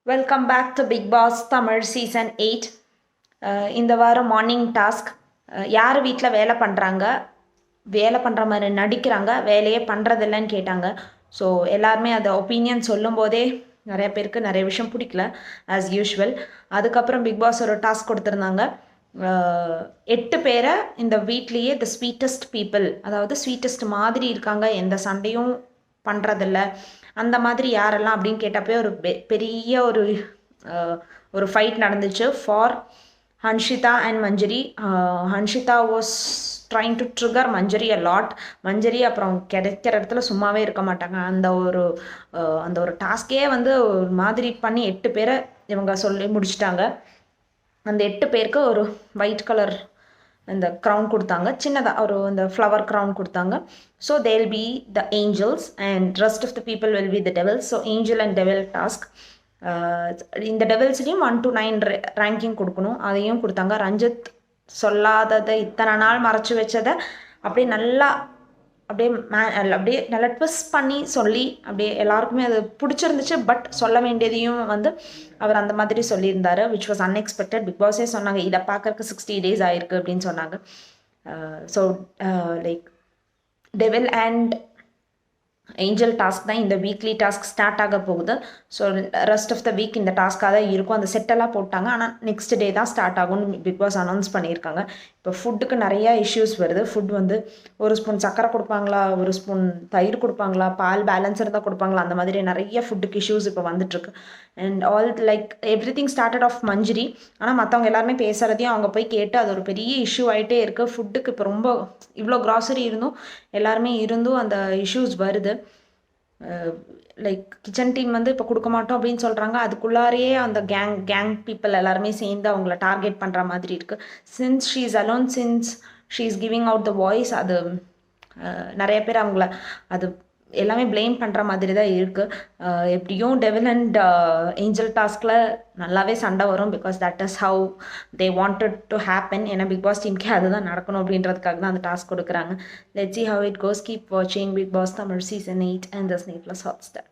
Welcome back to Bigg Boss Tamil season 8. இந்த வாரம் morning task. யார் வீட்டில் வேலை பண்ணுறாங்க, வேலை பண்ணுற மாதிரி நடிக்கிறாங்க, வேலையே பண்ணுறதில்லன்னு கேட்டாங்க. ஸோ எல்லாருமே அதை ஒப்பீனியன் சொல்லும் போதே நிறைய பேருக்கு நிறைய விஷயம் பிடிக்கல ஆஸ் யூஷுவல். அதுக்கப்புறம் பிக் பாஸ் ஒரு டாஸ்க் கொடுத்துருந்தாங்க. 8 பேரை இந்த வீட்லேயே த ஸ்வீட்டஸ்ட் பீப்புள், அதாவது ஸ்வீட்டஸ்ட் மாதிரி இருக்காங்க, எந்த சண்டையும் பண்ணுறதில்ல, அந்த மாதிரி யாரெல்லாம் அப்படின்னு கேட்டப்போ ஒரு பெரிய ஒரு ஃபைட் நடந்துச்சு for Hanshitha and Manjari. Hanshitha was trying to trigger Manjari a lot. Manjari அப்புறம் கிடைக்கிற இடத்துல சும்மாவே இருக்க மாட்டாங்க. அந்த ஒரு டாஸ்கே வந்து ஒரு மாதிரி பண்ணி 8 பேரை இவங்க சொல்லி முடிச்சிட்டாங்க. அந்த 8 பேருக்கு ஒரு ஒயிட் கலர் இந்த க்ரௌன் கொடுத்தாங்க, சின்னதாக ஒரு இந்த ஃப்ளவர் க்ரௌன் கொடுத்தாங்க. So they'll be the angels and rest of the people will be the devils. So angel and devil task. இந்த டெவல்ஸ்லேயும் 1 to 9 ரேங்கிங் கொடுக்கணும், அதையும் கொடுத்தாங்க. ரஞ்சித் சொல்லாததை இத்தனை நாள் மறைச்சி வச்சதை அப்படியே நல்லா அப்படியே நல்லா ட்விஸ்ட் பண்ணி சொல்லி அப்படியே எல்லாருக்குமே அது பிடிச்சிருந்துச்சு. பட் சொல்ல வேண்டியதையும் வந்து அவர் அந்த மாதிரி சொல்லியிருந்தார், விச் வாஸ் அன்எக்ஸ்பெக்டட். பிக் பாஸே சொன்னாங்க இதை பார்க்கறக்கு 60 days ஆயிருக்கு அப்படின்னு சொன்னாங்க. So like devil and angel task தான் இந்த வீக்லி டாஸ்க் ஸ்டார்ட் ஆக போகுது. So rest of the week இந்த டாஸ்க்காக தான் இருக்கும். அந்த செட்டெல்லாம் போட்டாங்க, ஆனால் நெக்ஸ்ட் டே தான் ஸ்டார்ட் ஆகும்னு பிக் பாஸ் அனௌன்ஸ் பண்ணியிருக்காங்க. இப்போ ஃபுட்டுக்கு நிறையா இஷ்யூஸ் வருது. ஃபுட் வந்து ஒரு ஸ்பூன் சக்கரை கொடுப்பாங்களா, ஒரு ஸ்பூன் தயிர் கொடுப்பாங்களா, பால் பேலன்ஸ் இருந்தால் கொடுப்பாங்களா, அந்த மாதிரி நிறைய ஃபுட்டுக்கு இஷ்யூஸ் இப்போ வந்துட்டுருக்கு. And all like everything started off Manjari. ஆனால் மற்றவங்க எல்லாருமே பேசுகிறதையும் அவங்க போய் கேட்டு அது ஒரு பெரிய இஷ்யூ ஆகிட்டே இருக்குது. ஃபுட்டுக்கு இப்போ ரொம்ப இவ்வளோ க்ராசரி இருந்தும் எல்லாருமே இருந்தும் அந்த இஷ்யூஸ் வருது. லைக் கிச்சன் டீம் வந்து இப்போ கொடுக்க மாட்டோம் அப்படின்னு சொல்கிறாங்க. அதுக்குள்ளாரையே அந்த கேங் பீப்புள் எல்லாருமே சேர்ந்து அவங்கள டார்கெட் பண்ணுற மாதிரி இருக்குது. Since she is alone, since she is giving out the voice, அது நிறைய பேர் அவங்கள அது எல்லாமே ப்ளேம் பண்ணுற மாதிரி தான் இருக்குது. எப்படியும் டெவில் அண்ட் ஏஞ்சல் டாஸ்கில் நல்லாவே சண்டை வரும், because that is how they wanted to happen. ஏன்னா பிக் பாஸ் டீமுக்கே அதுதான் நடக்கணும் அப்படின்றதுக்காக தான் அந்த டாஸ்க் கொடுக்குறாங்க. Let's see how it goes. Keep watching Big Boss Tamil Season 8 and the Disney Plus Hotstar.